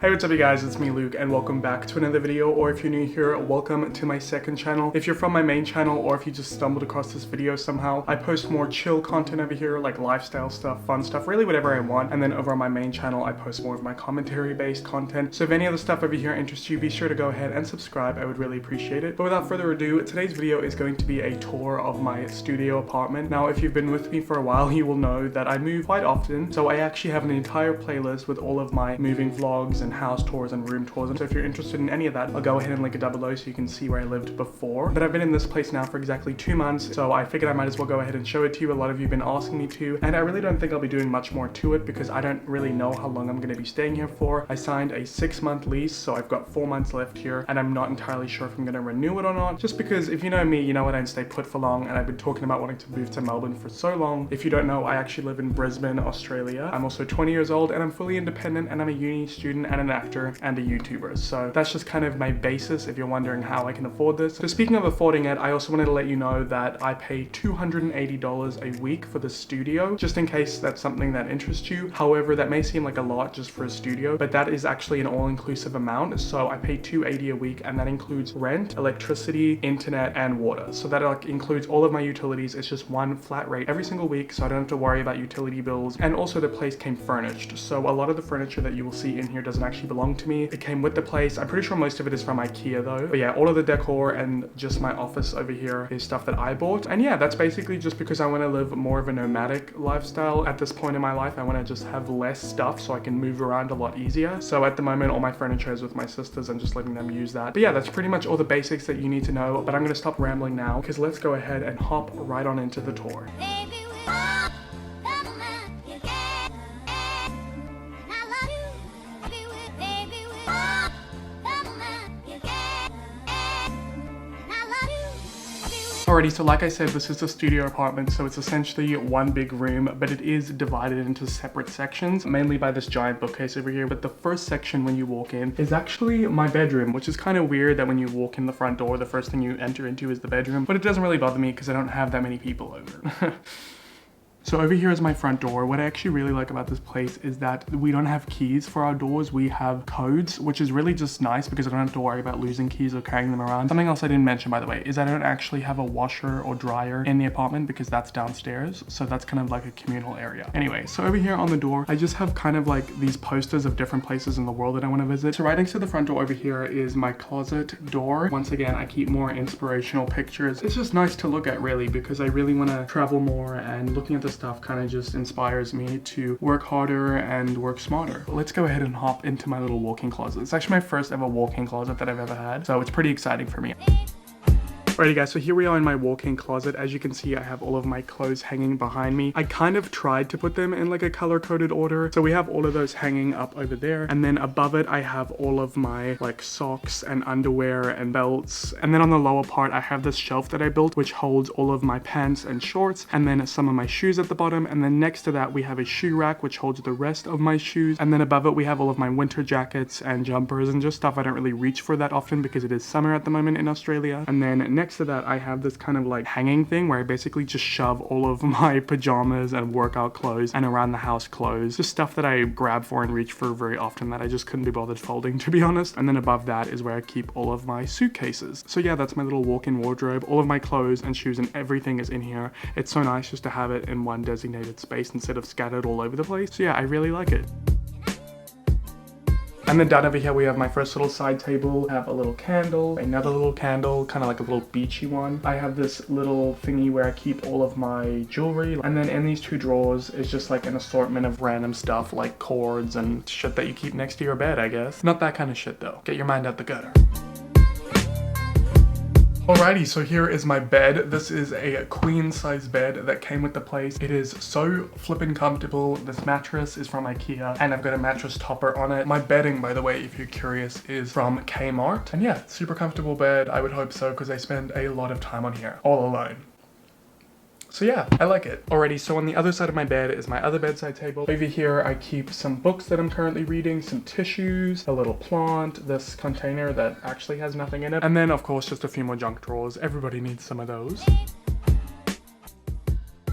Hey, what's up you guys, it's me Luke and welcome back to another video, or if you're new here, welcome to my second channel. If you're from my main channel or if you just stumbled across this video somehow, I post more chill content over here, like lifestyle stuff, fun stuff, really whatever I want. And then over on my main channel, I post more of my commentary based content. So if any of the stuff over here interests you, be sure to go ahead and subscribe, I would really appreciate it. But without further ado, today's video is going to be a tour of my studio apartment. Now, if you've been with me for a while, you will know that I move quite often. So I actually have an entire playlist with all of my moving vlogs and house tours and room tours, and so if you're interested in any of that, I'll go ahead and link it down below so you can see where I lived before. But I've been in this place now for exactly 2 months, so I figured I might as well go ahead and show it to you. A lot of you have been asking me to, and I really don't think I'll be doing much more to it because I don't really know how long I'm going to be staying here for. I signed a 6-month lease, so I've got 4 months left here, and I'm not entirely sure if I'm going to renew it or not, just because if you know me, you know I don't stay put for long, and I've been talking about wanting to move to Melbourne for so long. If you don't know, I actually live in Brisbane, Australia. I'm also 20 years old, and I'm fully independent, and I'm a uni student and an actor and a YouTuber. So that's just kind of my basis if you're wondering how I can afford this. So speaking of affording it, I also wanted to let you know that I pay $280 a week for the studio, just in case that's something that interests you. However, that may seem like a lot just for a studio, but that is actually an all-inclusive amount. So I pay $280 a week, and that includes rent, electricity, internet, and water. So that includes all of my utilities. It's just one flat rate every single week, so I don't have to worry about utility bills. And also the place came furnished, so a lot of the furniture that you will see in here doesn't actually belong to me. It came with the place. I'm pretty sure most of it is from IKEA though. But yeah, all of the decor and just my office over here is stuff that I bought. And yeah, that's basically just because I want to live more of a nomadic lifestyle at this point in my life. I want to just have less stuff so I can move around a lot easier. So at the moment, all my furniture is with my sisters and just letting them use that. But yeah, that's pretty much all the basics that you need to know. But I'm going to stop rambling now because let's go ahead and hop right on into the tour. Alrighty, so like I said, this is a studio apartment, so it's essentially one big room, but it is divided into separate sections, mainly by this giant bookcase over here. But the first section when you walk in is actually my bedroom, which is kind of weird that when you walk in the front door, the first thing you enter into is the bedroom, but it doesn't really bother me because I don't have that many people over. So over here is my front door. What I actually really like about this place is that we don't have keys for our doors. We have codes, which is really just nice because I don't have to worry about losing keys or carrying them around. Something else I didn't mention, by the way, is I don't actually have a washer or dryer in the apartment because that's downstairs. So that's kind of like a communal area. Anyway, so over here on the door, I just have kind of like these posters of different places in the world that I want to visit. So right next to the front door over here is my closet door. Once again, I keep more inspirational pictures. It's just nice to look at really because I really want to travel more, and looking at the stuff kind of just inspires me to work harder and work smarter. Let's go ahead and hop into my little walk-in closet. It's actually my first ever walk-in closet that I've ever had, so it's pretty exciting for me. Alrighty guys, so here we are in my walk-in closet. As you can see, I have all of my clothes hanging behind me. I kind of tried to put them in like a color-coded order. So we have all of those hanging up over there. And then above it, I have all of my like socks and underwear and belts. And then on the lower part, I have this shelf that I built, which holds all of my pants and shorts, and then some of my shoes at the bottom. And then next to that, we have a shoe rack, which holds the rest of my shoes. And then above it, we have all of my winter jackets and jumpers and just stuff I don't really reach for that often because it is summer at the moment in Australia. And then next to that, I have this kind of like hanging thing where I basically just shove all of my pajamas and workout clothes and around the house clothes, just stuff that I grab for and reach for very often that I just couldn't be bothered folding, to be honest. And then above that is where I keep all of my suitcases. So yeah, that's my little walk-in wardrobe. All of my clothes and shoes and everything is in here. It's so nice just to have it in one designated space instead of scattered all over the place. So yeah, I really like it. And then down over here, we have my first little side table. I have a little candle, another little candle, kind of like a little beachy one. I have this little thingy where I keep all of my jewelry. And then in these two drawers is just like an assortment of random stuff like cords and shit that you keep next to your bed, I guess. Not that kind of shit though. Get your mind out the gutter. Alrighty, so here is my bed. This is a queen size bed that came with the place. It is so flippin' comfortable. This mattress is from IKEA and I've got a mattress topper on it. My bedding, by the way, if you're curious, is from Kmart. And yeah, super comfortable bed. I would hope so because I spend a lot of time on here all alone. So yeah, I like it. Alrighty, so on the other side of my bed is my other bedside table. Over here, I keep some books that I'm currently reading, some tissues, a little plant, this container that actually has nothing in it, and then of course just a few more junk drawers. Everybody needs some of those.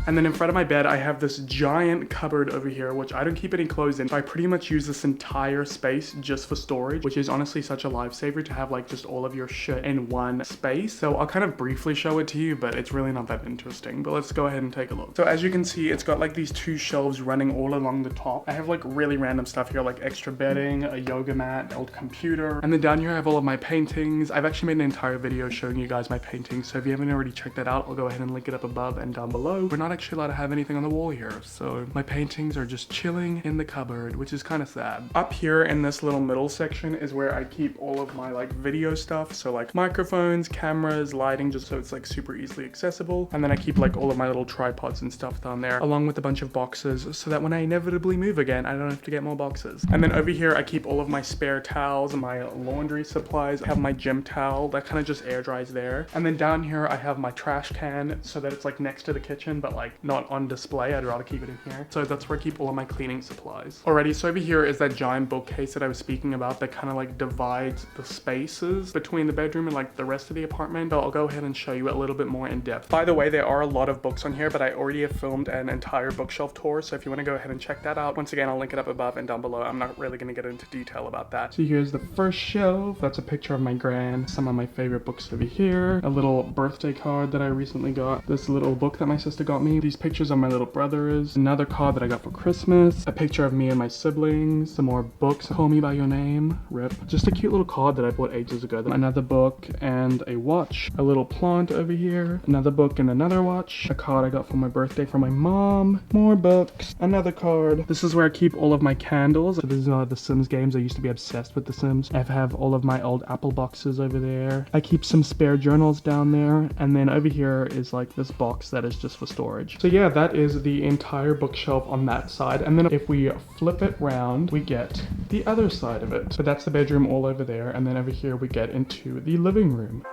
And then in front of my bed, I have this giant cupboard over here, which I don't keep any clothes in. So I pretty much use this entire space just for storage, which is honestly such a lifesaver to have like just all of your shit in one space. So I'll kind of briefly show it to you, but it's really not that interesting. But let's go ahead and take a look. So as you can see, it's got like these two shelves running all along the top. I have like really random stuff here, like extra bedding, a yoga mat, old computer. And then down here I have all of my paintings. I've actually made an entire video showing you guys my paintings, so if you haven't already checked that out, I'll go ahead and link it up above and down below. We're not actually allowed to have anything on the wall here, so my paintings are just chilling in the cupboard, which is kind of sad. Up here in this little middle section is where I keep all of my like video stuff, so like microphones, cameras, lighting, just so it's like super easily accessible. And then I keep like all of my little tripods and stuff down there, along with a bunch of boxes, so that when I inevitably move again, I don't have to get more boxes. And then over here I keep all of my spare towels, my laundry supplies. I have my gym towel that kind of just air dries there. And then down here I have my trash can, so that it's like next to the kitchen, but like not on display. I'd rather keep it in here. So that's where I keep all of my cleaning supplies. Alrighty, so over here is that giant bookcase that I was speaking about that kind of like divides the spaces between the bedroom and like the rest of the apartment. So I'll go ahead and show you a little bit more in depth. By the way, there are a lot of books on here, but I already have filmed an entire bookshelf tour, so if you want to go ahead and check that out, once again, I'll link it up above and down below. I'm not really going to get into detail about that. So here's the first shelf. That's a picture of my gran. Some of my favorite books over here. A little birthday card that I recently got. This little book that my sister got me. These pictures of my little brothers. Another card that I got for Christmas. A picture of me and my siblings. Some more books. Call Me By Your Name. RIP. Just a cute little card that I bought ages ago. Another book and a watch. A little plant over here. Another book and another watch. A card I got for my birthday from my mom. More books. Another card. This is where I keep all of my candles. So these are the Sims games. I used to be obsessed with the Sims. I have all of my old Apple boxes over there. I keep some spare journals down there. And then over here is like this box that is just for storage. So yeah, that is the entire bookshelf on that side. And then if we flip it round, we get the other side of it. So that's the bedroom all over there. And then over here we get into the living room.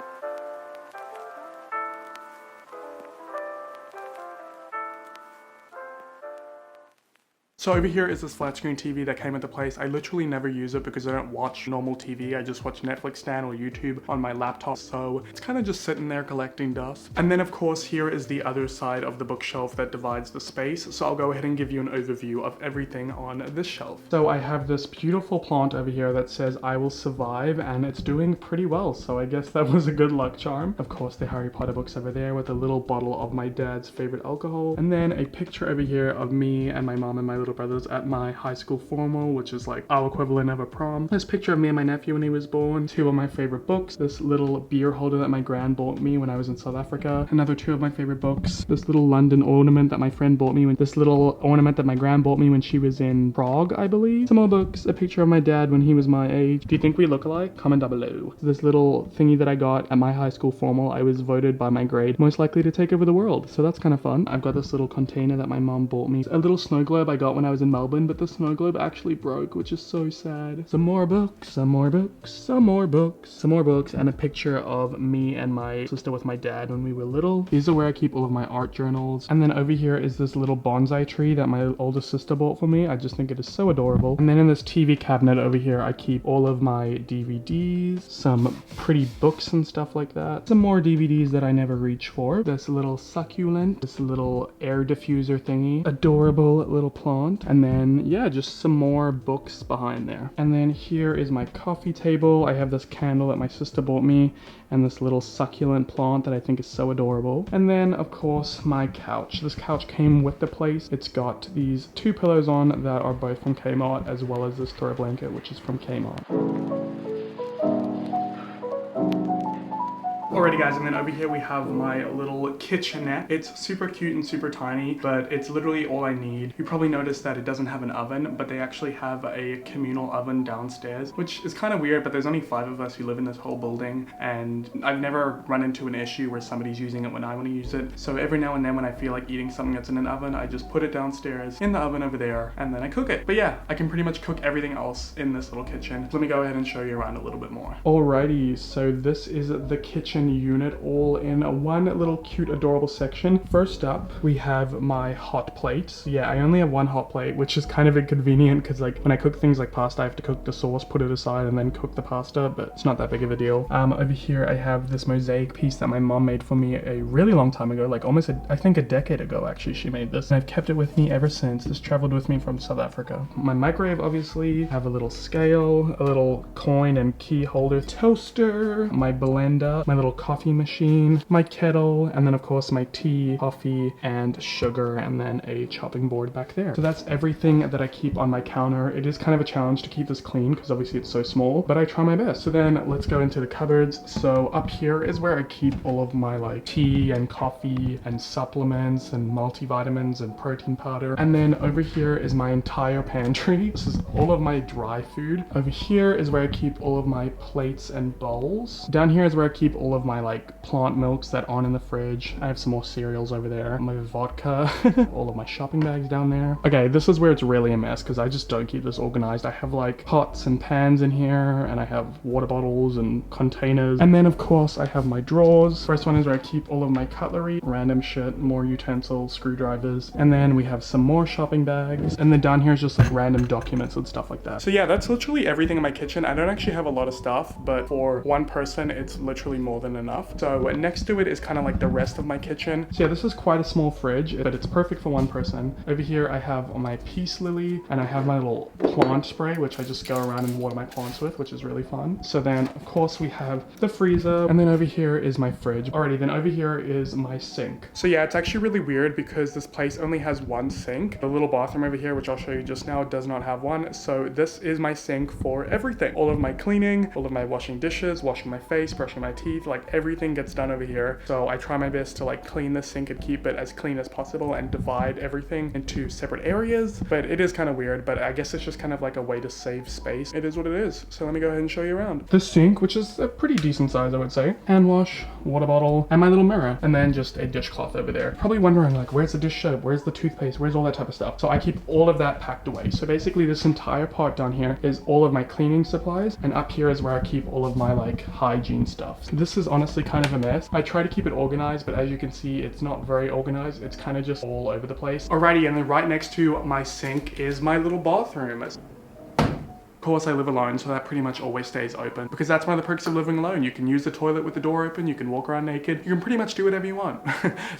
So over here is this flat screen TV that came into place. I literally never use it because I don't watch normal TV. I just watch Netflix stand or YouTube on my laptop. So it's kind of just sitting there collecting dust. And then of course here is the other side of the bookshelf that divides the space. So I'll go ahead and give you an overview of everything on this shelf. So I have this beautiful plant over here that says I will survive, and it's doing pretty well. So I guess that was a good luck charm. Of course the Harry Potter books over there with a little bottle of my dad's favorite alcohol. And then a picture over here of me and my mom and my little brothers at my high school formal, which is like our equivalent of a prom. This picture of me and my nephew when he was born. Two of my favorite books. This little beer holder that my gran bought me when I was in South Africa. Another two of my favorite books. This little London ornament that my friend bought me. This little ornament that my gran bought me when she was in Prague, I believe. Some more books. A picture of my dad when he was my age. Do you think we look alike? Comment down below. This little thingy that I got at my high school formal. I was voted by my grade most likely to take over the world. So that's kind of fun. I've got this little container that my mom bought me. A little snow globe I got when I was in Melbourne, but the snow globe actually broke, which is so sad. Some more books, some more books, some more books, some more books, and a picture of me and my sister with my dad when we were little. These are where I keep all of my art journals. And then over here is this little bonsai tree that my oldest sister bought for me. I just think it is so adorable. And then in this TV cabinet over here, I keep all of my DVDs, some pretty books and stuff like that. Some more DVDs that I never reach for. This little succulent, this little air diffuser thingy, adorable little plant. And then yeah, just some more books behind there. And then here is my coffee table. I have this candle that my sister bought me and this little succulent plant that I think is so adorable. And then of course my couch. This couch came with the place. It's got these two pillows on that are both from Kmart, as well as this throw blanket which is from Kmart. Alrighty guys, and then over here we have my little kitchenette. It's super cute and super tiny, but it's literally all I need. You probably noticed that it doesn't have an oven, but they actually have a communal oven downstairs, which is kind of weird, but there's only 5 of us who live in this whole building, and I've never run into an issue where somebody's using it when I want to use it. So every now and then when I feel like eating something that's in an oven, I just put it downstairs in the oven over there, and then I cook it. But yeah, I can pretty much cook everything else in this little kitchen. Let me go ahead and show you around a little bit more. Alrighty, so this is the kitchen kitchen unit all in one little cute adorable section. First up, we have my hot plates. Yeah, I only have one hot plate, which is kind of inconvenient because like when I cook things like pasta, I have to cook the sauce, put it aside, and then cook the pasta, but it's not that big of a deal. Over here I have this mosaic piece that my mom made for me a really long time ago, like almost I think a decade ago actually she made this, and I've kept it with me ever since. This traveled with me from South Africa. My microwave, obviously, have a little scale, a little coin and key holder, toaster, my blender, my little coffee machine, my kettle, and then of course my tea, coffee, and sugar, and then a chopping board back there. So that's everything that I keep on my counter. It is kind of a challenge to keep this clean because obviously it's so small, but I try my best. So then let's go into the cupboards. So up here is where I keep all of my like tea and coffee and supplements and multivitamins and protein powder. And then over here is my entire pantry. This is all of my dry food. Over here is where I keep all of my plates and bowls. Down here is where I keep all of my like plant milks that aren't in the fridge. I have some more cereals over there, my vodka, all of my shopping bags down there. Okay, this is where it's really a mess because I just don't keep this organized. I have like pots and pans in here, and I have water bottles and containers. And then of course I have my drawers. First one is where I keep all of my cutlery, random shit, more utensils, screwdrivers. And then we have some more shopping bags. And then down here is just like random documents and stuff like that. So yeah, that's literally everything in my kitchen. I don't actually have a lot of stuff, but for one person, it's literally more than enough. So next to it is kind of like the rest of my kitchen. So yeah, this is quite a small fridge, but it's perfect for one person. Over here I have my peace lily, and I have my little plant spray, which I just go around and water my plants with, which is really fun. So then of course we have the freezer, and then over here is my fridge. Alrighty, then over here is my sink. So yeah, it's actually really weird because this place only has one sink. The little bathroom over here, which I'll show you just now, does not have one. So this is my sink for everything. All of my cleaning, all of my washing dishes, washing my face, brushing my teeth, like everything gets done over here. So I try my best to like clean the sink and keep it as clean as possible and divide everything into separate areas. But it is kind of weird, but I guess it's just kind of like a way to save space. It is what it is. So let me go ahead and show you around. The sink, which is a pretty decent size, I would say. Hand wash, water bottle, and my little mirror. And then just a dishcloth over there. Probably wondering like, where's the dish soap? Where's the toothpaste? Where's all that type of stuff? So I keep all of that packed away. So basically this entire part down here is all of my cleaning supplies. And up here is where I keep all of my like hygiene stuff. So this is honestly kind of a mess. I try to keep it organized, but as you can see, it's not very organized. It's kind of just all over the place. Alrighty, and then right next to my sink is my little bathroom. Of course I live alone, so that pretty much always stays open because that's one of the perks of living alone. You can use the toilet with the door open, you can walk around naked, you can pretty much do whatever you want.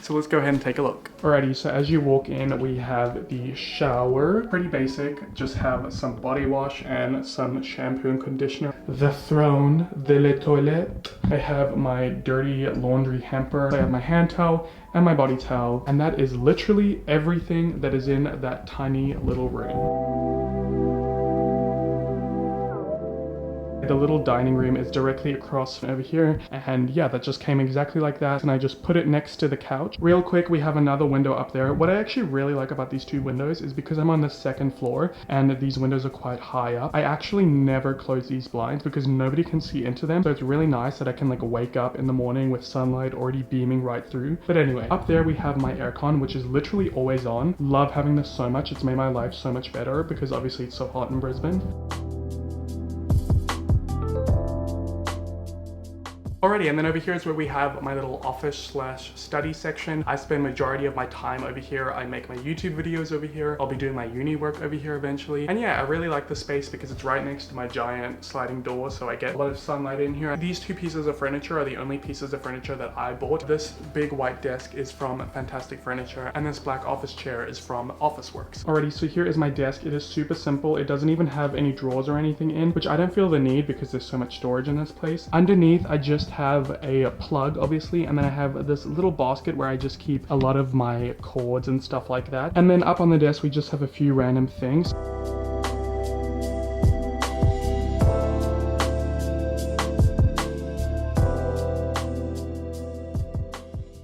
So let's go ahead and take a look. Alrighty, so as you walk in, we have the shower. Pretty basic, just have some body wash and some shampoo and conditioner. The throne, the toilet. I have my dirty laundry hamper. I have my hand towel and my body towel, and that is literally everything that is in that tiny little room. The little dining room is directly across from over here, and yeah, that just came exactly like that, and I just put it next to the couch. Real quick, we have another window up there. What I actually really like about these two windows is because I'm on the second floor and these windows are quite high up, I actually never close these blinds because nobody can see into them, so it's really nice that I can like wake up in the morning with sunlight already beaming right through. But anyway, up there we have my aircon, which is literally always on. Love having this so much. It's made my life so much better because obviously it's so hot in Brisbane. Alrighty, and then over here is where we have my little office/study section. I spend majority of my time over here. I make my YouTube videos over here. I'll be doing my uni work over here eventually. And yeah, I really like the space because it's right next to my giant sliding door, so I get a lot of sunlight in here. These two pieces of furniture are the only pieces of furniture that I bought. This big white desk is from Fantastic Furniture, and this black office chair is from Officeworks. Alrighty, so here is my desk. It is super simple. It doesn't even have any drawers or anything in, which I don't feel the need because there's so much storage in this place. Underneath, I just have a plug, obviously, and then I have this little basket where I just keep a lot of my cords and stuff like that. And then up on the desk, we just have a few random things.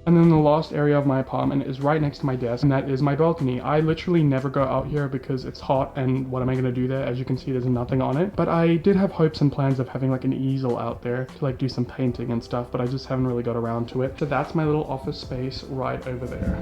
And then the last area of my apartment is right next to my desk, and that is my balcony. I literally never go out here because it's hot, and what am I gonna do there? As you can see, there's nothing on it. But I did have hopes and plans of having like an easel out there to like do some painting and stuff, but I just haven't really got around to it. So that's my little office space right over there.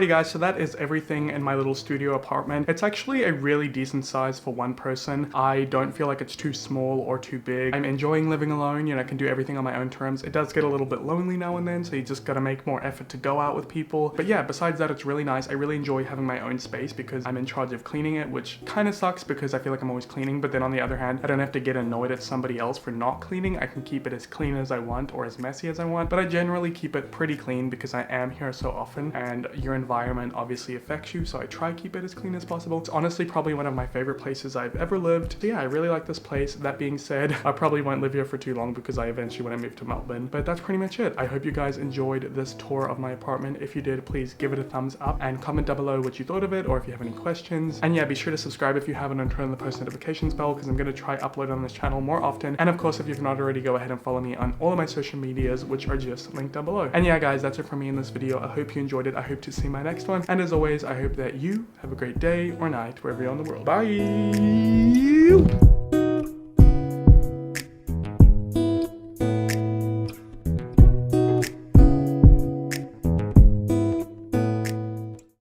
Alrighty guys, so that is everything in my little studio apartment. It's actually a really decent size for one person. I don't feel like it's too small or too big. I'm enjoying living alone, you know, I can do everything on my own terms. It does get a little bit lonely now and then, so you just gotta make more effort to go out with people. But yeah, besides that, it's really nice. I really enjoy having my own space because I'm in charge of cleaning it, which kind of sucks because I feel like I'm always cleaning. But then on the other hand, I don't have to get annoyed at somebody else for not cleaning. I can keep it as clean as I want or as messy as I want, but I generally keep it pretty clean because I am here so often and your environment obviously affects you, so I try to keep it as clean as possible. It's honestly probably one of my favorite places I've ever lived. So yeah, I really like this place. That being said, I probably won't live here for too long because I eventually want to move to Melbourne. But that's pretty much it. I hope you guys enjoyed this tour of my apartment. If you did, please give it a thumbs up and comment down below what you thought of it or if you have any questions. And yeah, be sure to subscribe if you haven't and turn on the post notifications bell because I'm going to try uploading on this channel more often. And of course, if you've not already, go ahead and follow me on all of my social medias, which are just linked down below. And yeah, guys, that's it from me in this video. I hope you enjoyed it. I hope to see my next one. And as always, I hope that you have a great day or night wherever you're in the world. Bye!